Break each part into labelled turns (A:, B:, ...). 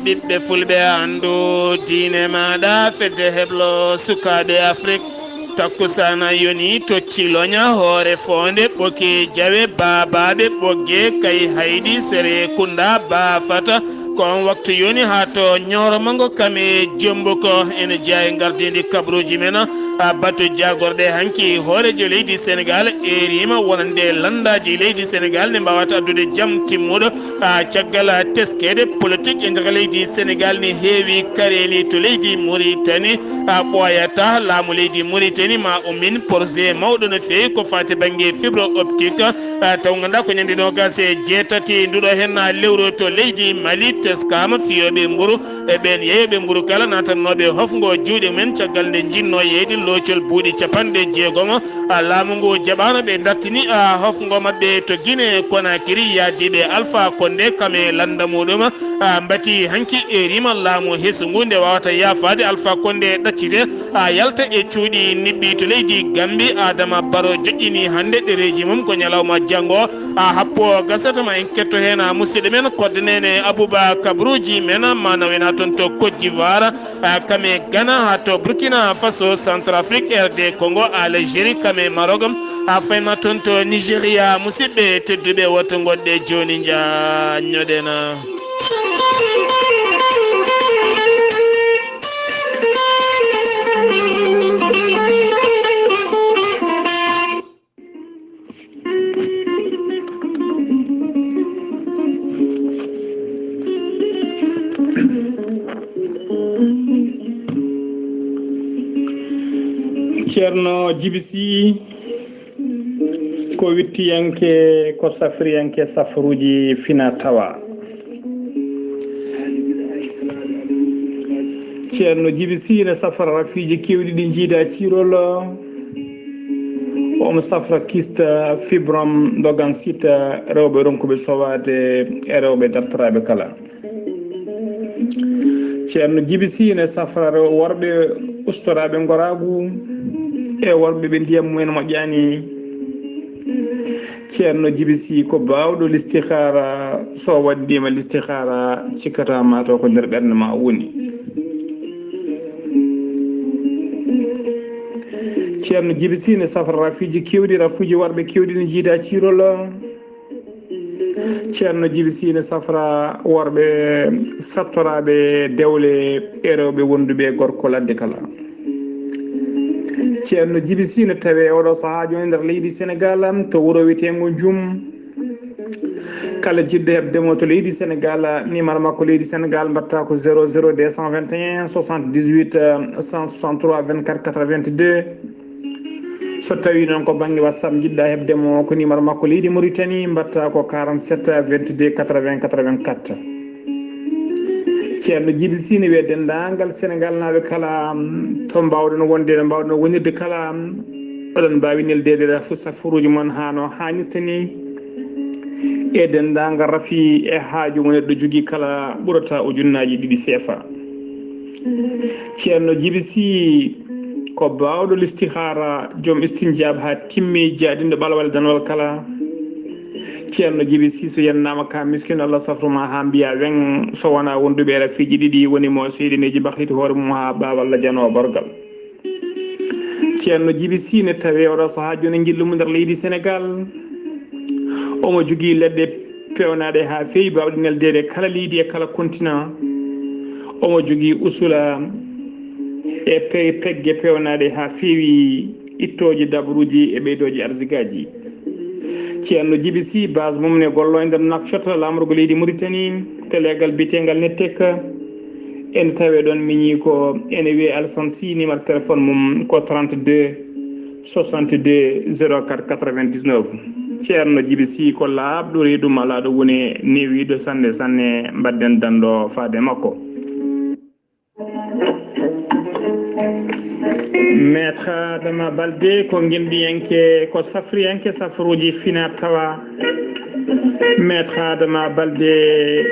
A: ɓiɓɓe fulɓe andu diine maɗa fedde heblo sukaɓe afrique takkusana yoni tocciloña hoore fonde ɓoki jawe babaɓe ɓogge kay haydi sere kunda bafata kon waktu yoni ha to ñoromago kame jombo ko ene jeeya e gardidi kabruji men bato jagorɗe hanki hoorejo leydi sénégal erima wonande landaji leydi sénégal ne mbawata addude jaam timmuɗo caggal teskede politique e nder leydi sénégal ne heewi kareli to leydi mauritanie ɓoyata laamu leydi mauritanie ma ummin projet mawɗo no fewi ko fati banggue fibre optique taw ganduɗa ko ñande nogas e jeetati nduɗo hen lewru to leydi mali teskama fiyoɓe mburu e ɓen yeeyoɓe mburu kala natannoɓe hofgo juuɗe mumen caggal nde jinno yeyde loocol buuɗi capanɗe jeegom laamu ngu jaɓano ɓe dartini hofgo mabɓe to guine konakiri yaadiɓe alpha konde kame landa muɗum mbati hanki erima laamu hesungu nde wawata yaafade alpha konde ɗaccite yalta e cuuɗi niɓɓi to leydi gambi adama baro joƴƴini hande ɗereji mum ko ñalawma janggo happo gasatama en ketto hen musidɗo men koddanene abouba kabruji men manawena toon to côte d'ivoire kame Ghana ha to burkina faso centrafrique rd congo algérie kame maroc fayma toon to nigéria musidɓe tedduɓe wotto gonɗe joni jañoɗena
B: ceerno Djiby Sy ko wittiyanke ko safriyanke safruji fina tawa ceerno Djiby Sy ne safra rafiji kewɗi ɗi jiida cirol omo safra kista fibrom dogan sita rewɓe ronkuɓe sowade e rewɓe dartoraɓe kala ceerno Djiby Sy ne safra worɓe ustoraɓe goragu e worɓe ɓe ndiyam mumen moƴƴani ceerno Djiby Sy ko bawɗo listihara so waddima listihara cikkata mataw ko nder ɓerde ma woni ceerno Djiby Sy ne safra rafiji kewɗi rafuji worɓe kewɗi ne jiida cirol ceerno Djiby Sy ne safra worɓe sattoraɓe dewle e rewɓe wonduɓe gorko ladde kala ceerno Djiby Sy ne tawi oɗo saaha joni nder leydi sénégal to wuuro wiyetego Djoum kala jiɗɗo hebdemo to leydi sénégal numéro makko leydi sénégal mbatta ko 00 221 78 163 24 82 so tawi noon ko banggue whatsapp jiɗɗa hebdemo ko numéro makko leydi mauritanie mbatta ko 47 22 80 84 ceerno Djiby Sy ne wiye dendagal sénégal naɓe kala to mbawɗon wonde no mbawɗon wonirde kala oɗon mbawi neldede safaruji moon ha no hannirta ni e dendagal rafi e haaju mo neɗɗo jogui kala ɓurata ujunnaji 2 CFA ceerno Djiby Sy ko bawɗo listihara joom istinjab ha timmi jaɗinɗo ɓalwal danwal kala ceerno Djiby Sy so yennama ka miskino Allah safruma ha mbiya wen so wona wonduɓe rafiji ɗiɗi woni mo seydineji bahliti hoore mum ha baballa jano borgal ceerno Djiby Sy ne tawi oɗo saaha joni jillumo nder leydi sénégal omo jogui leɗɗe pewnaɗe ha fewi bawɗe neldede kala leydi e kala continent omo jogui usula e pegge pewnaɗe ha fewi ittoji dabruji e ɓeydoji arsigaji ceerno Djiby Sy base mum ne gollo e nder Nouakchott lamrugo leydi Mauritanie te legal bitegal nettek ene tawe ɗon miñi ko ene wiye Alassane Sy numéro téléphone mum ko 32 62 04 99 ceerno Djiby Sy ko laaɓɗo reedum ala ɗo woni newiɗo sanne sanne mbadden dando faade makko maître Adama Baldé ko guimɗiyanke ko safriyanke safruji fina tawa maître Adama Baldé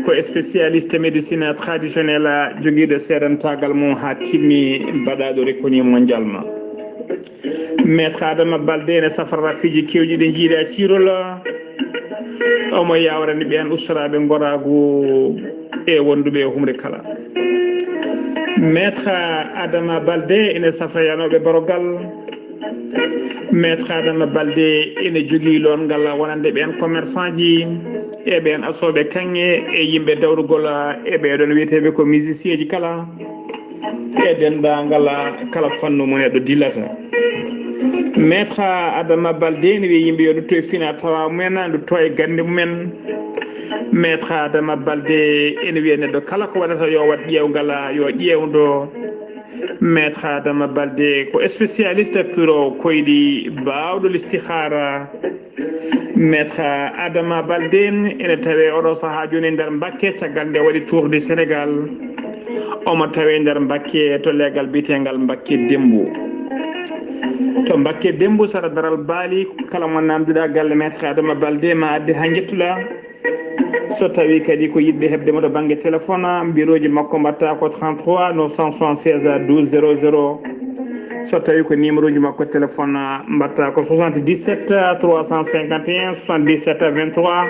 B: ko spécialiste médecine traditionnelle joguiɗo seedantagal mum ha timmi mbaɗaɗo reconi mondial ma maître Adama Baldé ne safra rafiji kewɗi ɗe jiiɗa cirol omo yawrani ɓen ustaraɓe goragu e wonduɓe humre kala. Maître Adama Baldé ene safrayanoɓe barogal. Maître Adama Baldé ene jogui longal wonande ɓen commerçant ji e ɓen asoɓe kanŋe e yimɓe dawrugol e ɓeɗon wiyeteɓe ko musicien ji kala e dendagal kala fannu mo neɗɗo dillata. Maître Adama Baldé ne wiya yimɓe yo dutto e fina tawa mumen dutto e gande mumen. Maître Adama Baldé ene wiya neɗɗo kala ko waɗata yo wat ƴewgal yo ƴewdo. Maître Adama Baldé ko spécialiste pour koyɗi bawɗo listihara. Maître Adama Baldé ene tawe oɗo saaha joni nder Mbacké caggal nde waɗi tour du Sénégal. Omo tawe nder Mbacké to legal biyetegal Mbacké Dembo. To Mbacké Dembo sara daral baali kala mo namdiɗa galle Maître Adama Baldé ma addi ha jettula. So tawi kadi ko yiɗɓe hebdemo to banggue téléphone bureauji makko mbatta ko 33 976 12 00. So tawi ko numéro ji makko téléphone mbatta ko 77 351 77 23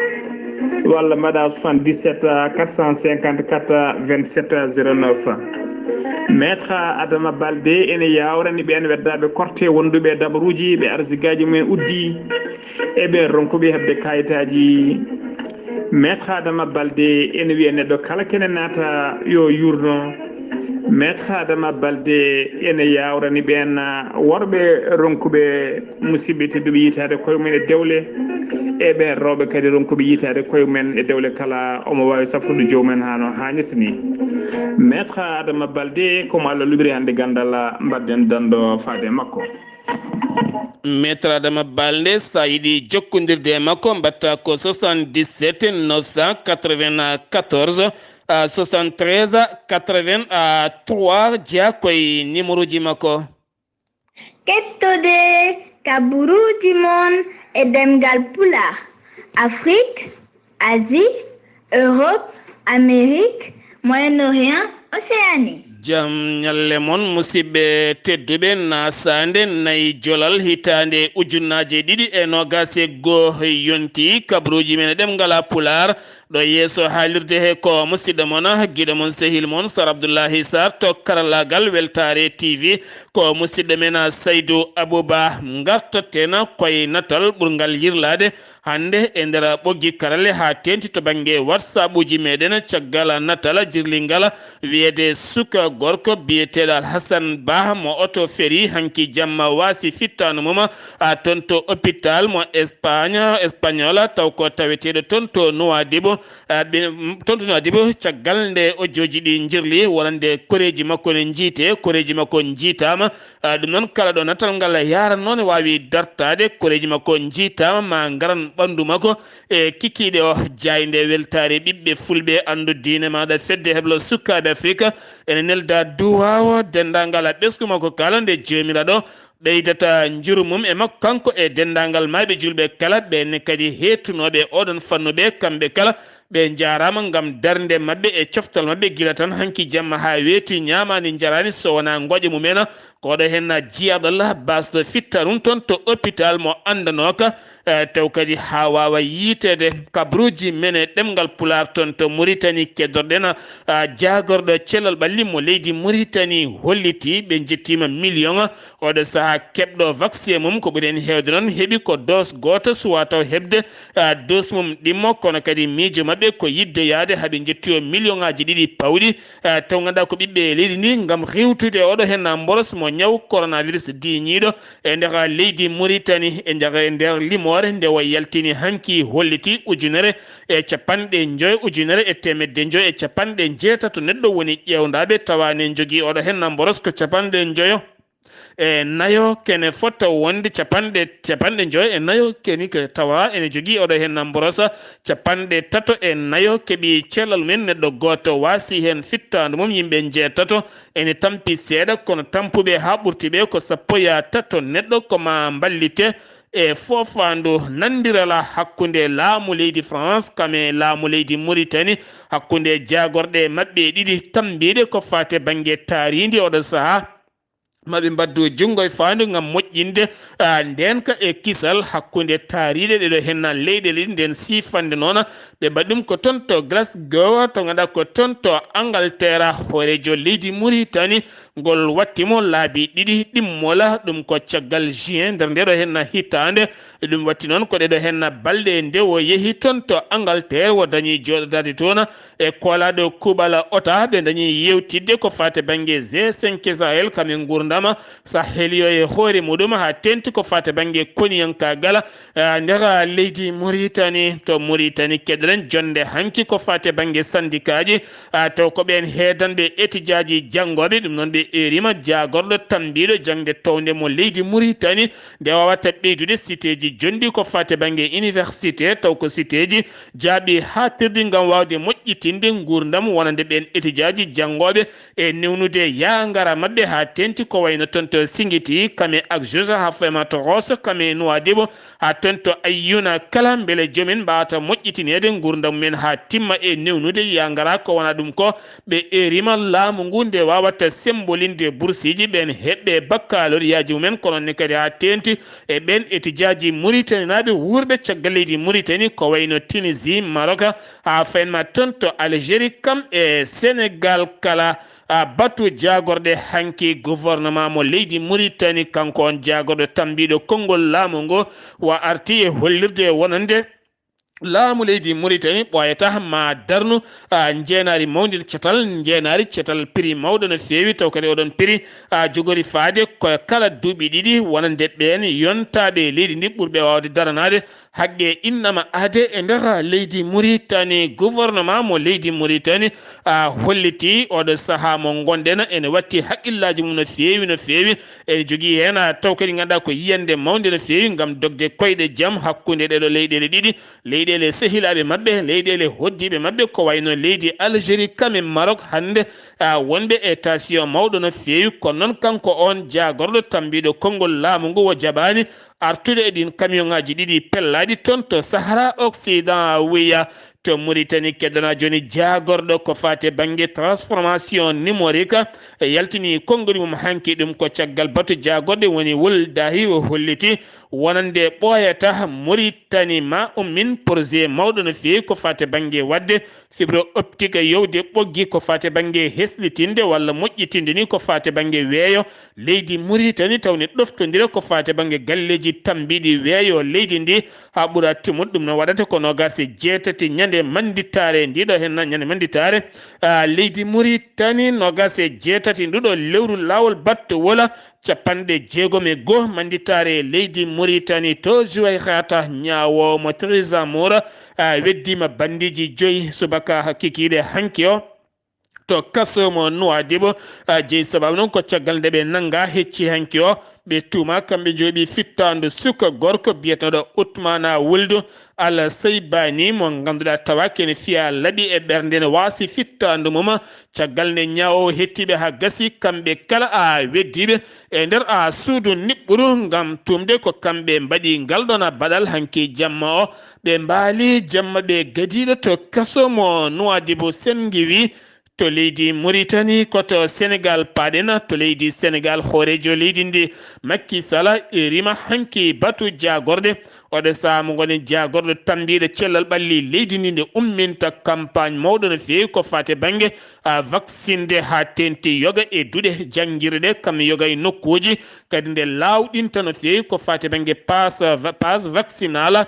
B: walla mbaɗa 77 454 27 09. Maître Adama Baldé ene yawrani ɓen weddaɓe korte wonduɓe dabaruji ɓe arsigaji mumen uddi e ɓen ronkuɓe hebde kayitaji. Maître Adama Baldé ene wiya neɗɗo kala kene naata yo yurno. Maître Adama Baldé ene yawrani ɓen worɓe ronkuɓe musidɓe tedduɓe yitade koye mumen e dewle e ɓen rewɓe kadi ronkuɓe yitade koye mumen e dewle kala omo wawi safrude jomumen hano hannirta ni. Maître Adama Baldé komo Allah luɓiri hande gandal mbadden dando faade makko.
A: Maître Adama Baldé sa yiɗi jokkodirde makko mbatta ko 77 994 73 83 jeya koye numéro ji makko.
C: Kettode kaburuji mon e demgal pulaar Afrique, Asie, Europe, Amérique, Moyen-Orient, Océanie.
A: Jam nyalle mon musidɓe tedduɓe nasande nayi jolal hitande ujunnaje ɗiɗi e nogase goho yonti kabruji men ɗemgala pular ɗo yeeso haalirde he ko musidɗo mon guiɗo mon sehil mon Sar Abdoullahi Sarr to karallagal Weltare TV ko musidɗo men Saydou Abouba gartotten koye natal ɓurgal yirlade hande e nder ɓoggi karale ha tenti to banggue WhatsApp uji meɗen caggal natal jirlingal wiyede suka gorko biyeteɗo Alhassane Ba mo auto féri hanki jamma wasi fittano mum toon to hôpital mo espagnol taw ko taweteɗo toon to Nouadhibou toon to Nouadhibou caggal nde o joji ɗi jirli wonande koreji makko ne jiite koreji makko jiitama ɗum noon kala ɗo natal ngal yaran noon wawi dartade koreji makko jiitama ma garan ɓandu makko e kikiɗe o jayde weltare ɓiɓɓe fulɓe andu diine maɗa fedde heblo sukkaɓe Afrique ene nelda duwawo dendagal ɓesgu makko kala nde jomiraɗo ɓeydata juru mum e makko kanko e dendagal mayɓe julɓe kala ɓenne kadi hettunoɓe oɗon fannuɓe kamɓe kala ɓe jarama gam darde mabɓe e coftal mabɓe gila tan hanki jamma ha weeti ñamani jarani so wona goƴe mumen koɗo hen jiyaɗallah basɗo fitta ɗum toon to hôpital mo andanoka taw kadi ha wawa yiitede kabruji men e ɗemgal pular toon to Mauritanie keddorɗen jagorɗo cellal ɓalli mo leydi Mauritanie holliti ɓe jettima million oɗo saaha keɓɗo vaccin mum ko ɓuuri en hewde noon heeɓi ko dose goto suwa taw hebde dose mum ɗimmo kono kadi miijo mabɓe ko yidde yaade haaɓe jetti o million ngaji ɗiɗi pawɗi taw ganduɗa ko ɓiɓɓe leydi ndi gam rewtude oɗo hen boros mo ñaw coronavirus diñiɗo e nder leydi Mauritanie e nder limore nde o yaltini hanki holliti ujunere e capanɗe joyi ujunere e temedde joyi e capanɗe jeetato neɗɗo woni ƴewdaɓe tawani jogui oɗo hen boros ko capanɗe joyo e nayo kene fotta wonde capanɗe joyi e nayo keni ko tawa ene jogui oɗo hen borosa capanɗe tato e nayo keeɓi cellal men neɗɗo goto wasi hen fittadu mum yimɓe jeetato ene tampi seeɗa kono tampuɓe ha ɓurti ɓe ko sappo ya tato neɗɗo koma ballite e fofandu nandirala hakkunde laamu leydi France kame laamu leydi Mauritanie hakkunde jagorɗe mabɓe ɗiɗi tambiɗe ko fate banggue taaridi oɗo saaha maɓe mbaddu junngo e faandu ngam moƴƴinde ndenka e kisal hakkunde taariɗe ɗeɗo henna leyɗele ɗi nden sifande noon ɓe mbaɗi ɗum ko toon to Glasgow to ganduɗa ko toon to Angleterre horejo leydi Mauritanie ngol wattimo laabi ɗiɗi ɗimmola ɗum ko caggal juin nder ndeɗo henna hitande ɗum watti noon ko ɗeɗo henna balɗe nde o yeehi toon to Angleterre wo dañi joɗodade toon e kolaɗo kuuɓala ota ɓe dañi yewtidde ko fate banggue G5 Sahel kamen gurdama Sahelio e hoore muɗum ha tenti ko fate banggue koniyankagal nder leydi Mauritanie to Mauritanie keɗren jonde hanki ko fate banggue syndicat ji taw ko ɓen heedanɓe étudiaji janggoɓe ɗum noon ɓe erima jagorɗo tambiɗo jangde towde mo leydi Mauritanie nde wawata ɓeydude cité ji jondi ko fate banggue université taw ko cité ji jaaɓi hatirde ngam wawde moƴƴitinde gurdam wonande ɓen étudiant ji janggoɓe e newnude yangara mabɓe ha tenti ko wayno toon to Singiti kame ak Josa ha Femato Ross kame Nouadhibou ha toon to Ayouna kala beele jomin mbawata moƴƴitinede gurdam men ha timma e newnude yangara ko wona ɗum ko ɓe erima laamu ngu nde wawata sembolinde boursiji ɓen heɓɓe baccalauréat ji mumen kono ne kadi ha tenti e ɓen étudiant ji Mauritanie naɓe wurɓe caggal leydi Mauritanie ko wayno Tunisie Maroc ha faynma toon to Algérie kam e Sénégal kala batu jagorde hanki gouvernement mo leydi Mauritanie kanko on jagordo tambiɗo konngol laamu ngo wa arti e hollirde wonande laamu leydi Mauritanie ɓoyata ma darnu jeenari mawdi jeenari cetal prix mawɗo no feewi taw kadi oɗon prix jogori faade ko kala duuɓi ɗiɗi wonande ɓen yontaɓe leydi ndi ɓurɓe wawde daranade haqqe innama ade e nder leydi Mauritanie gouvernement mo leydi Mauritanie holliti oɗo saaha mo gonɗen ene watti haqqillaji mum no feewi ene jogui hen taw kadi ganduɗa ko yiyande mawde no feewi gam dogde koyɗe jaam hakkude ɗeɗo leyɗele ɗiɗi leyɗele sehilaɓe mabɓe leyɗele hoddiɓe mabɓe ko wayno leydi Algérie kame Maroc hande wonɓe e tension mawɗo no feewi kono noon kanko on jagorɗo tambiɗo konngol laamu ngu wo jaɓani artude e ɗin camion ngaji ɗiɗi pellaɗi toon to Sahara Occident wiya to Mauritanie keddana joni jagorɗo ko fate banggue transformation numérique yaltini konngoli mum hanki ɗum ko caggal batu jagorɗe woni Wuldahi o holliti wonande ɓoyata Mauritanie ma min projet mawɗo no feewi ko fate banggue wadde fibre optique yowde ɓoggi ko fate banggue heslitinde walla moƴƴitinde ni ko fate banggue weeyo leydi Mauritanie tawni ɗoftodira ko fate banggue galleji tambiɗi weeyo leydi ndi ha ɓuura timmude ɗum no waɗata ko nogase jeetati ñande manditare ndiɗo henna ñande manditare leydi Mauritanie nogase jeetati nduɗo lewru lawol batto wola capanɗe jeegom e goho manditare leydi Mauritanie to Zouayrata ñawomo Theresa Moura weddima bandiji joyi subaka kikiɗe hanki o to kasomo Nouadhibou jeyi sababu noon ko caggal nde ɓe nanga hecci hanki o ɓe tuma kamɓe jooɓi fittandu suka gorko biyeteɗo Ousmane Wuldu Al Seybani mo ganduɗa tawa kene fiya laaɓi e ɓernde ne wasi fittandu mum caggal nde ñawo hettiɓe ha gasi kamɓe kala weddiɓe e nder suudu niɓɓuru gam tumde ko kamɓe mbaɗi ngal ɗon baɗal hanki jamma o ɓe mbaali jamma ɓe gadiɗo to kaso mo Nouadhibou Sengiwi to leydi Mauritanie koto Sénégal paɗena to leydi Sénégal hoorejo leydi ndi Macky Sall erima hanki batu jagorde oɗo saha mo goni jagorɗo tambiɗo cellal ɓalli leydi ndi nde umminta campagne mawɗo no feewi ko fate banggue vaccine de ha tenti yoga e duuɗe jangguirɗe kam yoga e nokkuji kadi nde lawɗinta no feewi ko fate banggue passe vaccinal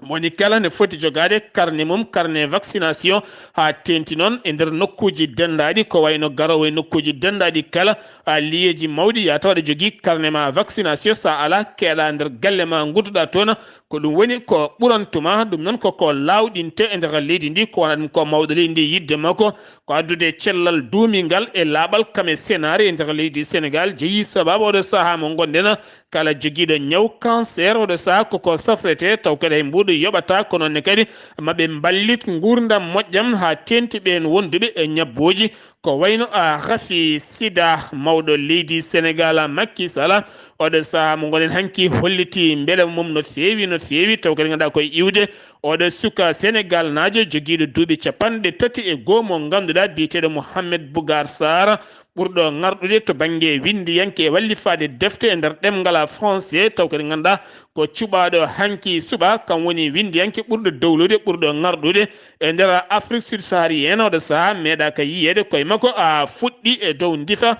A: moni kala ne foti jogade carnet mum carnet vaccination ha tenti noon e nder nokkuji dendaɗi ko wayno garowo e nokkuji dendaɗi kala liyeji mawɗi ya tawaɗa jogui carnet ma vaccination sa ala keeɗa nder galle ma gudduɗa toon ko ɗum woni ko ɓurantuma ɗum noon koko lawɗinte e nder leydi ndi ko wona ɗum ko mawɗo leydi ndi yidde makko ko addude cellal duumingal e laaɓal kame sénari e nder leydi Sénégal jeeyi sababu oɗo saaha mo gonɗen kala joguiɗo ñaw cancer oɗo saaha koko safrete taw kadi hay mbuɗo yoɓata ko noonne kadi maɓe ballit gurdam moƴƴam ha tenti ɓen wonduɓe e ñabboji ko wayno Rafi Sida mawɗo leydi Sénégal Macky Sall oɗo saha mo gonen hanki holliti beele mum no feewi taw kadi ganduɗa koye iwde oɗo suka Sénégal naajo joguiɗo duuɓi 31 mo ganduɗa biyeteɗo Mouhamed Bougar Sarr ɓurɗo ngarɗude to banggue windiyanke e wallifade defte e nder ɗemgal français taw kadi ganduɗa ko cuɓaɗo hanki suɓa kam woni windiyanke ɓurɗo dowlude ɓurɗo ngarɗude e nder Afrique subsaharienne oɗo saaha meeɗa ka yiyede koye makko fuɗɗi e dow difa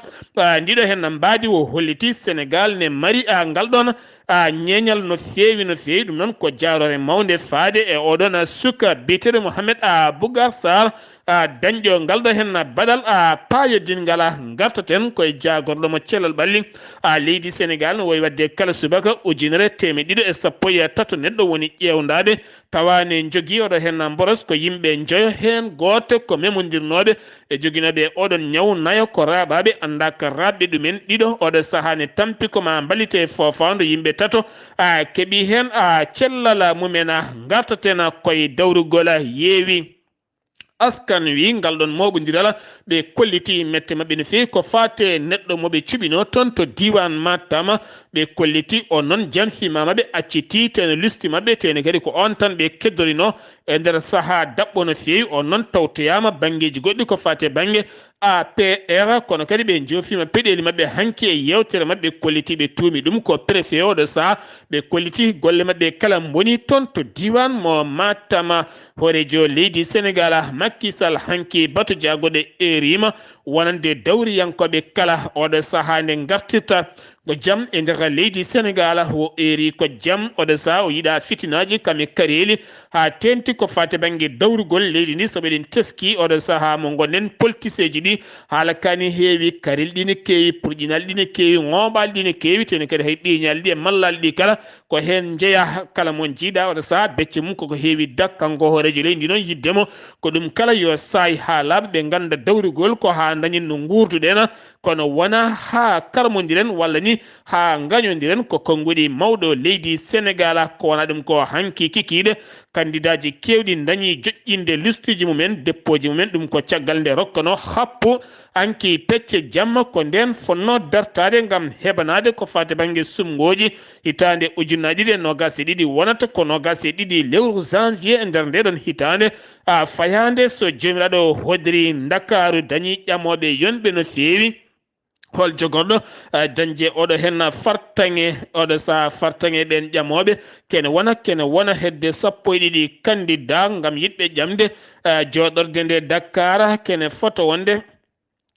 A: ndiɗo hen mbadi o holliti Sénégal ne mari ngal ɗon ñeñal no feewi ɗum noon ko jarore mawde faade e oɗon suka biyeteɗo Mouhamed Bougar Sarr dañƴo ngal ɗo hen badal payodingal gartaten koye jagorɗo mo cellal ɓalli leydi Sénégal no woyi wadde kala subaka 1,213 neɗɗo woni ƴewdade tawane jogui oɗo hen boros ko yimɓe joyo hen goto ko memodirnoɓe e joguinoɓe oɗon ñaw nayo ko raɓaɓe anda ko rabɓe ɗumen ɗiɗo oɗo sahane tampi koma ballite fofando yimɓe tato keeɓi hen cellal mumen gartaten koye dawrugol yeewi askan wi ngal ɗon moɓodiral ɓe kolliti mette mabɓe no fewi ko fate neɗɗo moɓe cuɓino toon to diwan Matam ɓe kolliti on noon janfimamaɓe acciti teno lusti mabɓe tene kadi ko on tan ɓe keddorino e nder saaha dabɓo no fewi on noon tawtoyama banggueji goɗɗi ko fate banggue APR kono kadi ɓe jofima peɗeli mabɓe hanki e yewtere mabɓe kolliti ɓe tuumi ɗum ko préfet oɗo saaha ɓe kolliti golle mabɓe kala boni toon to diwan mo Matam horejo leydi Sénégal Macky Sall hanki bato jagoɗe erima wonande dawriyankoɓe kala oɗo saaha nde gartirta ko jaam e nder leydi Sénégal o eri ko jaam oɗo saaha o yiɗa fitinaji kame kareli ha tenti ko fate banggue dawrugol leydi ndi saabu eɗen teski oɗo saaha mo gonen politicien ji ɗi haala kani heewi karel ɗi ne kewi purƴinal ɗi ne kewi ngoɓal ɗi ne kewi tene kadi hay ɗiñal ɗi e mallal ɗi kala ko hen jeeya kala mo jiiɗa oɗo saaha becce mum koko heewi dakkango horejo leydi noon yiddemo ko ɗum kala yo saay ha laaɓa ɓe ganda dawrugol ko ha dañin no gurduɗen kono wona ha karmodiren walla ni ha gañodiren ko konguɗi mawɗo leydi Sénégal ko wona ɗum ko hanki kikiɗe candidat ji kewɗi dañi joƴƴinde listuji mumen déppoji mumen ɗum ko caggal nde rokkano happu hanki pecce jamma ko nden fonno dartade gam heɓanade ko fate banggue sumgoji hitande 2022 wonata ko 22 lewru janvier e nder ndeɗon hitande fayande so jomiraɗo hodiri Dakaru dañi ƴamoɓe yonɓe no fewi hol jogorɗo dañje oɗo hen fartange oɗo sa fartange ɓen ƴamoɓe kene wona hedde 12 candidat gam yiɗɓe ƴamde joɗorde nde Dakar kene foto wonde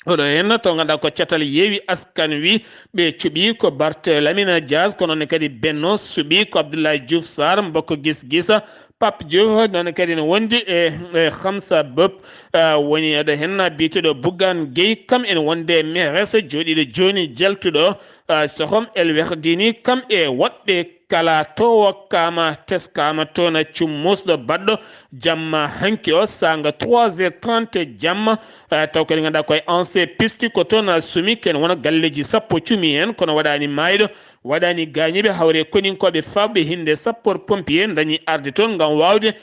A: oɗo hen to ganduɗa ko cetal yeewi askan wi ɓe cuɓi ko Barthélémy Dias kono ne kadi Benno suɓi ko Abdoulaye Diouf Sarr mbokko gisa Pape Diouf noon kadi ne wondi e Khamsa Bob woni aɗa hen biyeteɗo Bougane Gueye kam ene wonde maires joɗiɗo joni jaltuɗo Soham El Wardini kam e woɗɓe kala to wokkama teskama toon cummusɗo baɗɗo jamma hanki o sanga 3h30 jamma taw kadi ganduɗa koye ancien piste ko toon sumi ken wona galleji sappo cumi hen kono waɗani mayɗo waɗani gañiɓe hawre koninkoɓe fawɓe hinde sapeur pompier dañi arde toon gam wawde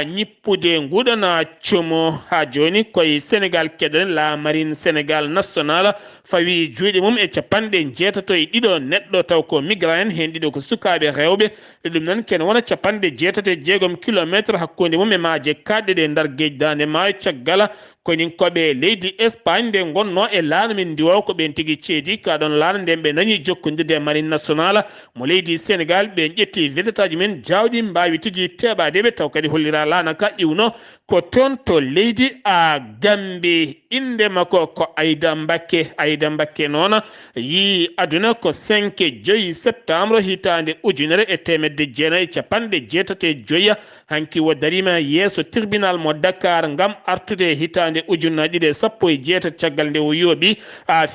A: ñippude nguɗon cumo ha joni koye Sénégal keɗoren la marine Sénégal national fawi juuɗe mum e 80 neɗɗo taw ko migrant en hen ɗiɗo ko sukaɓe rewɓe ɗum noon ken wona 86 kilométre hakkude mum e maaje kaɗɗe ɗe ndar gueji dande maayo caggal koninkoɓe leydi Espagne nde gonno e laana min ndiwo ko ɓen tigui ceedi kaɗon laana nden ɓe dañi jokkodirde e marine national mo leydi Sénégal ɓe ƴetti vedetaji men jawɗi mbawi tigui teɓadeɓe taw kadi hollira laana ka iwno ko toon to leydi Gambie inde makko ko Aïda Mbacké noon yi aduna ko 5 septembre hitande 1985 hanki wo darima yeeso tribunal mo Dakar ngam artude hitande 2016 caggal nde o yooɓi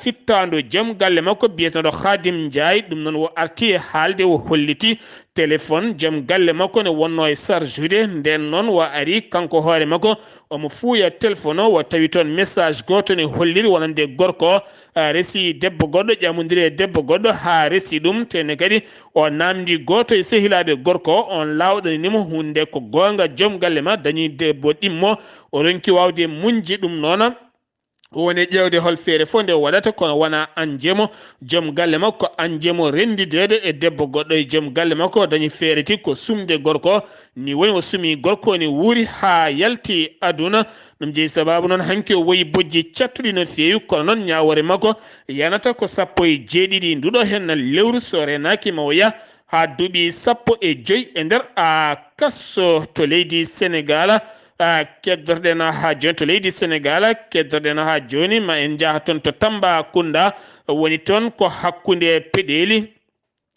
A: fittando joom galle makko biyeteɗo Khadim Ndiaye ɗum noon wo arti e haalde o holliti téléphone joom galle makko ne wonno e charge nden noon wo ari kanko hoore makko omo fuuya téléphone o wo tawi toon message goto ne holliri wonande gorko resi debbo goɗɗo ƴamodiri e debbo goɗɗo ha resi ɗum tene kadi o namdi goto e sehilaɓe gorko o on lawɗanimo hunde ko gonga joom galle ma dañi debbo ɗimmo o ronki wawde muñji ɗum noon woni ƴewde hol feere fof nde waɗata kono wona anjemo joom galle makko anjemo rendidede e debbo goɗɗo e joom galle makko dañi feereti ko sumde gorko ni woni o sumi gorko ni wuuri ha yalti aduna ɗum jeeyi sababu noon hanki o woyi bojji cattuɗi no feewi kono noon ñawore makko yanata ko 17 nduɗo hen lewru so renaki ma o yaha ha duuɓi 15 e nder a kasso to leydi Sénégal keddorɗen ha joni to leydi Sénégal keddorɗen ha joni ma en jaaha toon to Tambacounda woni toon ko hakkude peɗeli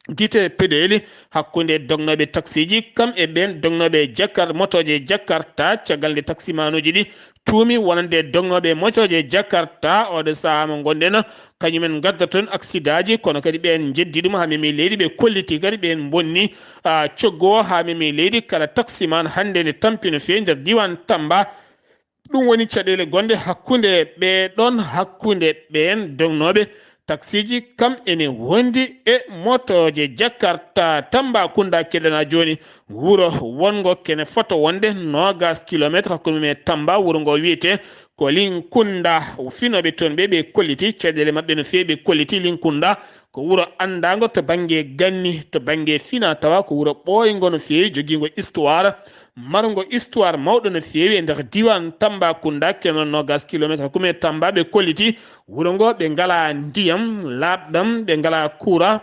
A: guite peɗeli hakkude dognoɓe taxi ji kam e ɓen dognoɓe motoje Jakarta caggal nde taximanuji ɗi tuumi wonande dognoɓe motoje Jakarta oɗo saaha mo gonɗen kañumen gadda toon accident ji kono kadi ɓen jeddi ɗum ha memi leydi ɓe kolliti kadi ɓen bonni coggo ha memi leydi kala taximan hande ne tampino fewi nder diwan Tamba ɗum woni caɗele gonɗe hakkude ɓeɗon hakkude ɓen dognoɓe taxi ji kam ene wondi e motoje Jakarta Tambacounda keɗana joni wuro wongo kene foto wonde 20 kilométre hakkude me Tamba wuro ngo wiyete ko Linkunda finoɓe toon ɓe kolliti caɗele mabɓe no fewi ɓe kolliti Linkunda ko wuro andago to banggue ganni to banggue fina tawa ko wuro ɓoygo no fewi joguigo histoire margo histoire mawɗo no fewi e nder diwan Tambacounda keno 20 kilométre hakkude Tamba ɓe kolliti wuro ngo ɓe ngala ndiyam labɗam ɓe ngala courant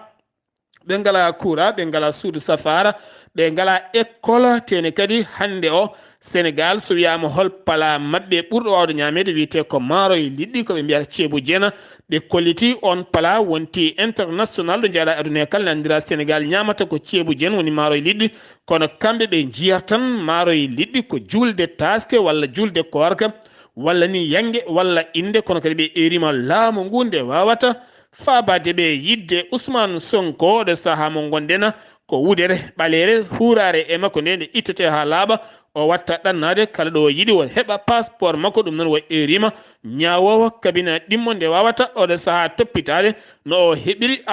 A: ɓe ngala suudu safara ɓe ngala école tene kadi hande o Sénégal so wiyama hol pala mabɓe ɓurɗo wawde ñamede wiyete ko maaroye liɗɗi koɓe mbiyata ceebu jeena ɓe kolliti on pala wonti international ɗo jaaɗa aduna e kala nandira Sénégal ñamata ko ceebu jeen woni maaroye liɗɗi kono kamɓe ɓe jiyata tan maaroye liɗɗi ko julde taske walla julde korka walla ni yangue walla inde kono kadi ɓe erima laamu ngu nde wawata faabade ɓe yidde Ousmane Sonko ɗo saaha mo gonɗen ko wudere ɓalere hurare e makko nde ittete ha laaɓa o watta ɗannade kala ɗo yiɗi o heɓa passeport makko ɗum noon o erima ñawowo kabina ɗimmo nde wawata oɗo saaha toppitade no o heɓiri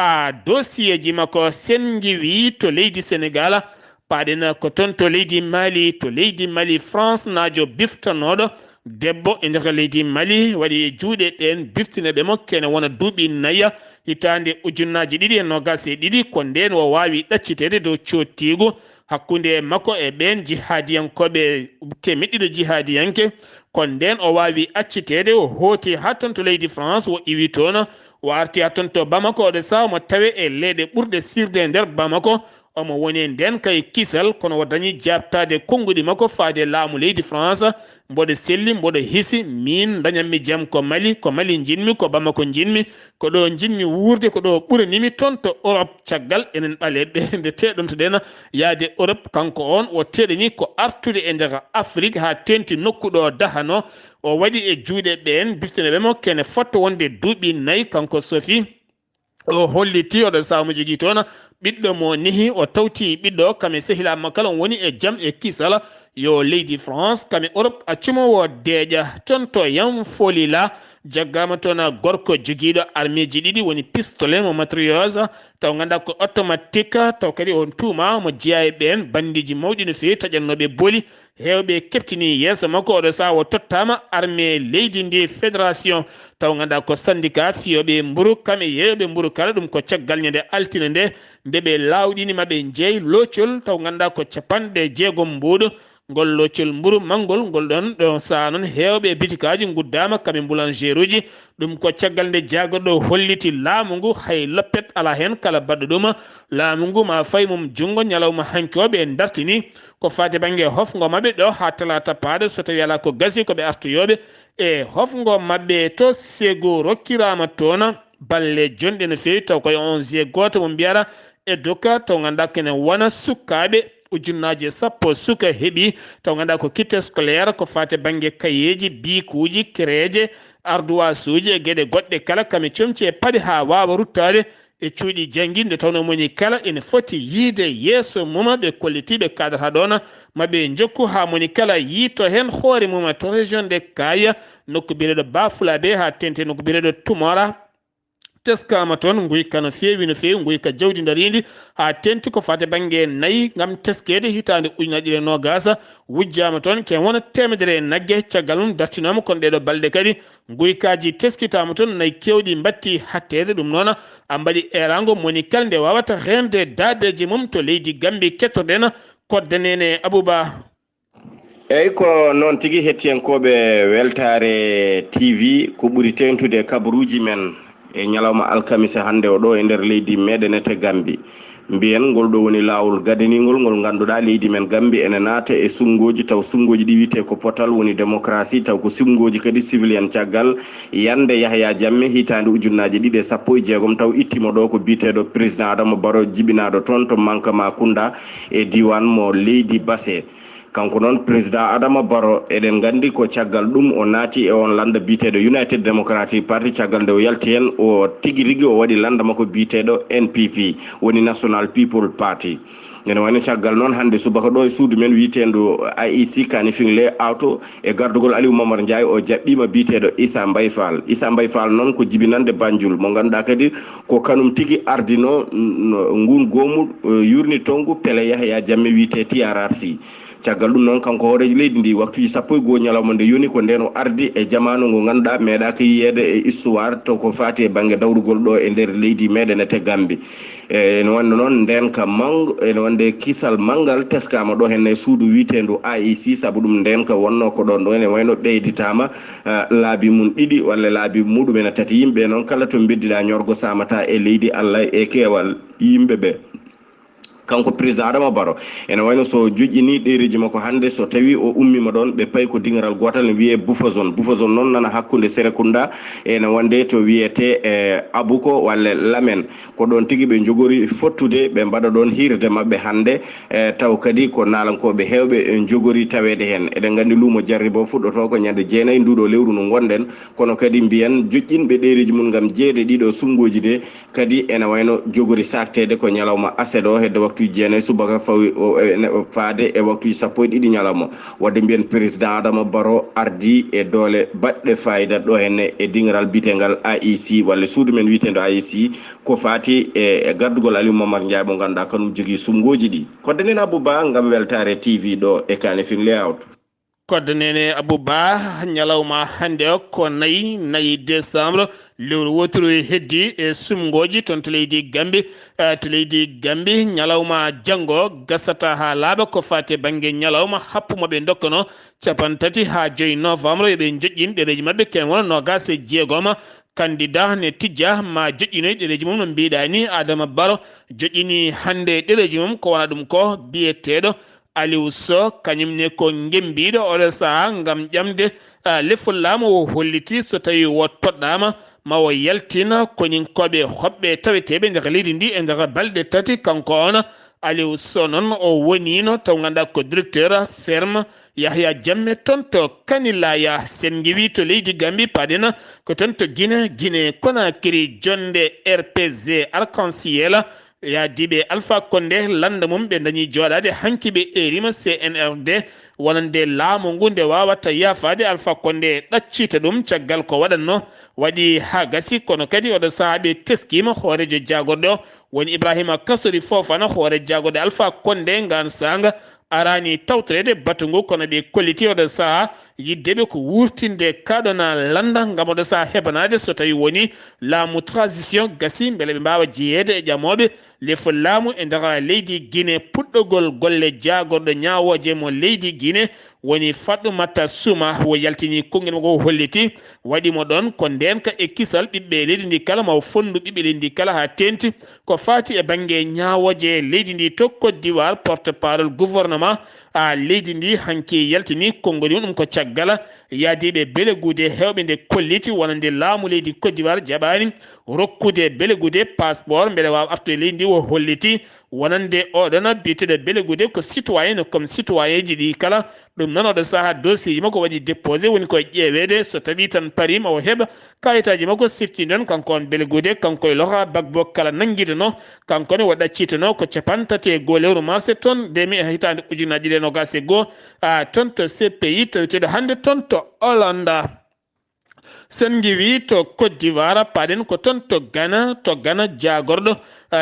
A: dossier ji makko sengiwi to leydi Sénégal paɗen ko toon to leydi Mali France najo biftanoɗo debbo e nder leydi Mali waɗi e juuɗe ɗen biftineɓe mo kene wona duuɓi nayya hitande 2022 ko nden o wawi ɗaccitede dow cottigu hakkude makko e ɓen jihadiyankoɓe temeɗɗiɗo jihadiyanke ko nden o wawi accitede o hooti ha ton to leydi France o iwi toon o arti ha ton to Bamako oɗo saha mo tawe e leyɗe ɓurɗe sirde nder Bamako omo woni nden kay kisal kono o dañi jabtade konguɗi makko faade laamu leydi France mboɗo selli mboɗo hisi min dañanmi jaam ko Mali jinmi ko Bamako jinmi ko ɗo jinmi wurde ko ɗo ɓuranimi toon to Europe caggal enen ɓale ɓe nde teɗontoɗen yaade Europe kanko on o teɗani ko artude e nder Afrique ha tenti nokkuɗo dahano o waɗi e juuɗe ɓen bifteneɓe mo kene fotto wonde duuɓi 4 kanko Sophie o holliti oɗo saha mo jogui toon ɓiɗɗo mo nehi o tawti ɓiɗɗo kame sehilama kala woni e jaam e kisal yo leydi France kame Europe accumowo deeƴa toon to yam folila jaggama toon gorko joguiɗo armée ji ɗiɗi woni pistolet mo matrioise taw ganduɗa ko automatique taw kadi on tuuma mo jeeya e ɓen bandiji mawɗi no fewi taƴannoɓe booli hewɓe keptini yeeso makko oɗo saha o tottama armée leydi ndi fédération taw ganduɗa ko syndicat fiyoɓe mburu kamɓe yeeyoɓe mburu kala ɗum ko caggal ñande altine nde ndeɓe lawɗini maɓe jeeyi loccol taw ganduɗa ko 60 mbuɗo ngol loccol mburu mangol ngol ɗon ɗo saha noon hewɓe bitikaji guddama kamɓe boulanger uji ɗum ko caggal nde jagoɗo holliti laamu ngu hay loppet ala hen kala baɗɗo ɗum laamu ngu ma fayi mum junggo ñalawma hanki o ɓe dartini ko fate banggue hofgo mabɓe ɗo ha talata paaɗo so tawi ala ko gasi koɓe artoyoɓe e hofgo mabɓe to sego rokkirama toon balle jonɗe no fewi taw koye 11 goto mo mbiyata e doka taw ganduɗa kene wona sukkaɓe ujunnaje 10 suka heeɓi taw ganduɗa ko kit scolaire ko fate banggue kayeji bikuji créje ardoise uji e gueɗe goɗɗe kala kame comci e paaɗe ha wawa ruttade e cuuɗi jangguinde tawno moni kala ene foti yiide yeeso muma ɓe kollitiɓe kadata ɗon maɓe jokku ha moni kala yiito hen hoore muma to région de Kaya nokku bireɗo Bafulaɓe ha tente nokku bireɗo Tumora teskama toon guyka no feewi no feewi guyka jawdi darindi ha tenti ko fate banggue nayyi gam teskede hitande ujunaje ɗiɗi e nogasa wujjama toon ken wona temedere naggue caggal mum dartinama kono ɗeɗo balɗe kadi guykaji teskitama toon nayi kewɗi batti hattede ɗum noon a mbaɗi erago moni kala nde wawata rende dabeji mum to leydi Gambie kettoɗen koddanene Abouba.
D: eyyi ko noon tigui hettiyankoɓe Weltare TV ko ɓuuri tengtude kabaruji men e ñalawma alkamisa hande o ɗo e nder leydi meɗen ete Gambie mbiyen ngol ɗo woni lawol gadanigol ngol ganduɗa leydi men Gambie ene naata e sungoji taw sungoji ɗi wiyete ko potal woni démocratie taw ko sungoji kadi civilian caggal yande Yahya Jammeh hitande ujunnaje 2016 taw ittima ɗo ko biteɗo président Adama Barrow jibinaɗo toon to Mankama Kunda e diwan mo leydi Basse kanko noon président Adama Barrow eɗen gandi ko caggal ɗum o naati e on landa biteɗo United Democratic Party caggal nde o yalti hen o tigui rigui o waɗi landa makko biteɗo NPP woni National People Party ene wayno caggal noon hande subaka ɗo e suudu men witendo IEC Kanifing Layout e gardugol Aliou Momar Ndiaye o jaɓɓima biteɗo Issa Mbaye Fall noon ko jibinande Banjul mo ganduɗa kadi ko kanum tigui ardino ngun gomul yurni tongu Pele Yahya Jammeh wiyete TRRC caggal ɗum noon kanko hoorejo leydi ndi waktuji 11 ñalawma nde yoni ko nden o ardi e jamanu ngo ganduɗa meeɗaka yiyede e histoire to ko fati e banggue dawrugol ɗo e nder leydi meɗen ete Gambie ene wonde noon ndenka mango ene wonde kisal manggal teskama ɗo henne suudu witendu IEC saabu ɗum ndenka wonno ko ɗon ɗo ene wayno ɓeyditama laabi mum ɗiɗi walla laabi muɗum ene tati yimɓe noon kala to beddiɗa ñorgo samata e leydi Allah e keewal yimɓeɓe kanko président Adama Barrow ene wayno so joƴƴini ɗereji makko hande so tawi o ummima ɗon ɓe payi ko dingaral gotal ne wiye Buffer Zone noon nana hakkude Serekunda ene wonde to wiyete Abuko walla Lamen ko ɗon tigui ɓe jogori fottude ɓe mbaɗa ɗon hirde mabɓe hande taw kadi ko nalankoɓe hewɓe jogori tawede hen eɗen gandi luumo jarribo fuɗɗoto ko ñande 9 nduɗo lewru no gonɗen kono kadi mbiyen joƴƴinɓe ɗereji mum gam jeeyde ɗiɗo sungoji de kadi ene wayno jogori saktede ko ñalawma aset o hedde waktu jeenayi subaka fawi faade e waktuji 12 ñalawma wadde mbiyen président Adama Barrow ardi e doole baɗɗe fayida ɗo henne e dingaral bitengal IEC walla suudu men witendo IEC ko fati e gardugol Aliou Momar Ndiaye mo ganduɗa kanum jogui sungoji ɗi koddanen Abouba gam Weltare TV ɗo e Kanifing Layout.
A: koddanene Abouba ñalawma hande o ko nayi décembre lewru woturu heddi e sumgoji toon to leydi Gambie ñalawma janggo gasata ha laaɓa ko fate banggue ñalawma happumoɓe dokkono 3 ha 5 novembre eɓe joƴƴin ɗereji mabɓe ken wona nogas e jeegom candidat ne tijja ma joƴƴinoy ɗereji mum no mbiɗa ni Adama Barrow joƴƴini hande ɗereji mum ko wona ɗum ko biyeteɗo Aliou Sow kañumne ko gembiɗo oɗo saaha gam ƴamde lefullamu o holliti so tawi wot poɗɗama ma o yaltina koñinkoɓe hoɓɓe taweteɓe nder leydi ndi e nder balɗe tati kanko on Aliou Sow noon o wonino taw ganduɗa ko directeur ferme Yahya Jammeh toon to Kanilaya sen giwi to leydi Gambie paɗena ko toon to Guinée Conakry jonde RPZ Arc-en-Ciel yaadiɓe Alpha Condé landa mum ɓe dañi joɗade hanki ɓe erima CNRD wonande laamu ngu nde wawata yafade Alpha Condé ɗaccita ɗum caggal ko waɗanno waɗi ha gasi kono kadi oɗo saaha ɓe teskima hoorejo jagorɗo woni Ibrahima Kassory Fofana hoore jagorɗo Alpha Condé ngan sanga arani tawtorede batu ngu kono ɓe kolliti oɗo saaha yiddeɓe ko wurtinde kaɗona landa gam oɗo saaha heɓanade so tawi woni laamu transition gasi beele ɓe mbawa jeeyede e ƴamoɓe lefo laamu e nder leydi Guinée puɗɗogol golle jagorɗo ñawoje mo leydi Guinée woni Fatoumata Souma wo yaltini konngel ngo holliti waɗimo ɗon ko ndenka e kisal ɓiɓɓe leydi ndi kala ma fondu ɓiɓɓe leydi ndi kala ha tenti ko fati e banggue ñawoje leydi ndi to Côte d'Ivoire porte parole gouvernement a leydi ndi hanki yaltini konngoli ɗum ko caggal yaadiɓe belegude hewɓe nde kolliti wonande laamu leydi Côte d'Ivoire jaɓani rokkude belegude passeport beele wawa artude leydi ndi o holliti wonande oɗon biteɗo belegude ko citoyen comme citoyen ji ɗi kala ɗum noon oɗo saaha dossier ji makko waɗi déposé woni koye ƴeewede so tawi tan parima o heɓa kayitaji makko siftinde on kanko on belegude kanko e lora bagbo kala nanguideno kanko ne o ɗaccitano ko 31 lewru mars toon demi hitande ujunnaje ɗiɗi e nogas e goho toon to CPI taweteɗo hande toon to Hollande sen ngiwi to Côte d'Ivoire paɗen ko ton to Ghana jagorɗo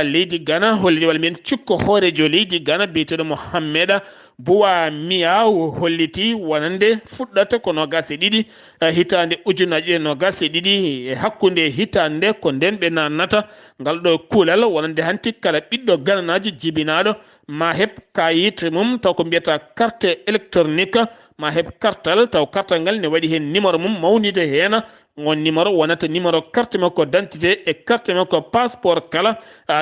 A: leydi Ghana holli wal men cikko hoorejo leydi Ghana biyeteɗo Mohammeda Buwa Miya holliti wonande fuɗɗata ko nogas e ɗiɗi hitande ujunaji nogas e ɗiɗi hakkunde hitande ko nden ɓe nannata ngal ɗo kuulal wonande hanti kala ɓiɗɗo gananaji jibinaɗo ma heɓ kayit mum taw ko mbiyata carte électronique ma heɓ kartal taw kartal ngal ne waɗi hen numéro mum mawnide heena on numéro wonata numéro carte makko d'identité e carte makko passeport kala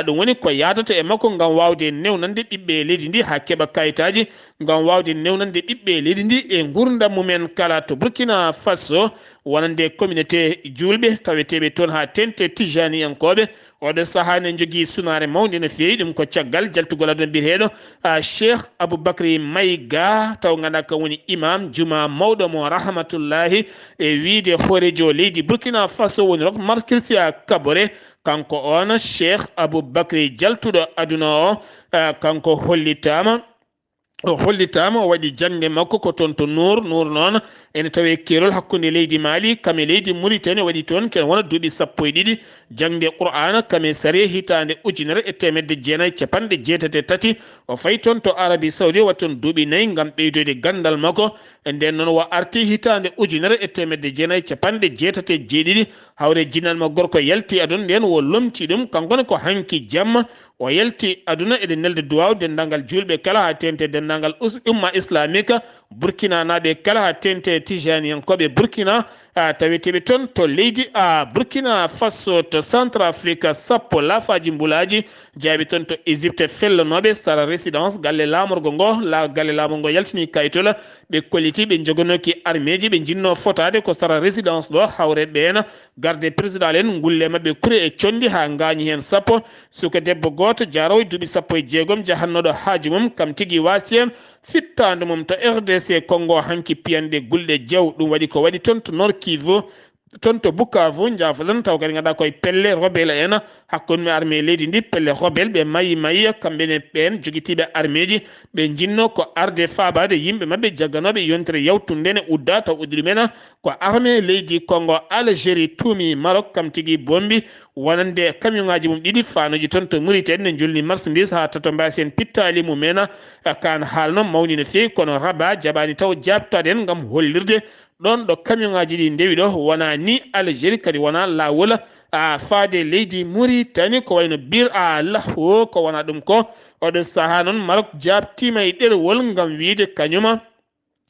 A: ɗum woni ko yadata e makko ngam wawde newnande ɓiɓɓe leydi ndi ha keɓa kayitaji ngam wawde newnande ɓiɓɓe leydi ndi e gurdam mumen kala to Burkina Faso wonande communauté julɓe taweteɓe toon ha tente tijani enkoɓe oɗo saaha ne jogui sunare mawde no fewi ɗum ko caggal jaltugol aduna mbiyeteɗo Cheikh Aboubacry Mayiga taw ganduɗa ko woni imam juma mawɗo mo rahmatullahi e wiide hoorejo leydi Burkina Faso woni rok Markilsia Kaboré kanko on Cheikh Aboubacry jaltuɗo aduna o kanko hollitama o waɗi jangde makko ko toon to Nour noon ene tawe kerol hakkunde leydi Mali kame leydi Mauritanie waɗi toon ken wona duuɓi 12 jangde Qur'ana kame sare hitande 1983 o fayi toon to Arabie Saoudi waɗi toon duuɓi 4 gam ɓeydoyde gandal makko nden noon o arti hitande 1987 hawre jinanma gorko yalti aduna nden wo lomti ɗum kankone ko hanki jamma o yalti aduna eɗen nelde duwaw dendagal julɓe kala ha tente dendagal umma islamique Burkina naɓe kala ha tente tijaniyankoɓe Burkina taweteɓe toon to leydi Burkina Faso to Centrafrique sappo laafaji mbulaji jaaɓe toon to Égypte fellanoɓe sara résidence galle lamorgo ngo galle lamorgo ngo yaltini kayitola ɓe kolliti ɓe jogonoki armeji ɓe jinno fotade ko sara résidence ɗo hawre ɓeena garde président en gulle mabɓe kuure e condi ha gañi hen sappo suka debbo goto jarowo duuɓi 16 jahannoɗo haaji mum kam tigui wasi hen fittande mum to RDC Congo hanki piyanɗe gulɗe jaw ɗum waɗi ko waɗi toon to Nord Kivu toon to Bukavu jafoɗon taw kadi ganduɗa koye pelle rebelle en hakkude armée leydi ndi pelle rebelle ɓe mayi kamɓene ɓen joguitiɓe armée ji ɓe jinno ko arde fabade yimɓe mabɓe jagganoɓe yontere yawtude ne udda taw uddiɗum men ko armée leydi Congo Algérie tuumi Maroc kam tigui bombi wonande camion ngaji mum ɗiɗi fanoji toon to Mauritanie ne julni marchandise ha tato mbasi en pittali mumen kan haalno mawni no fewi kono Rabat jaɓani taw jabtade en gam hollirde ɗon ɗo camion ngaji ɗi ndewi ɗo wona ni Algérie kadi wona lawol faade leydi Mauritanie ko wayno bir lahu ko wona ɗum ko oɗo saaha noon Maroc jabtima e ɗerwol gam wiide kañuma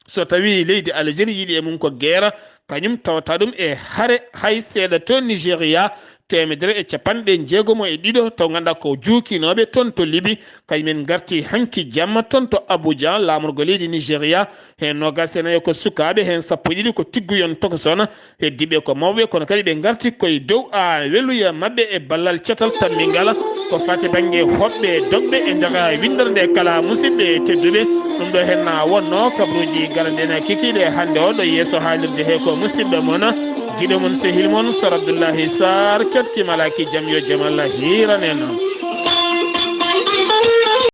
A: so tawi leydi Algérie yiiɗi e mum ko guerre kañum tawata ɗum e haare hay seeɗa to Nigéria 150 taw ganduɗa ko juukinoɓe toon to Libi kañumen garti hanki jamma toon to Abuja lamorgo leydi Nigéria hen nogas e nayo ko sukaɓe hen 12 ko tigguyon tokoson heddiɓe ko mawɓe kono kadi ɓe garti koye dow weluya mabɓe e ballal cetal tammingal ko fati banggue hoɓɓe dogɓe e nder windorde kala musidɓe tedduɓe ɗum ɗo hen wonno kabruji garanɗen kikiɗe hande o ɗo yeeso haalirde he ko musidɗo moon guiɗo mon sehil moon Sor Abdoullahi Sarr ketkima alaki jaam yo jaam Allah hiranen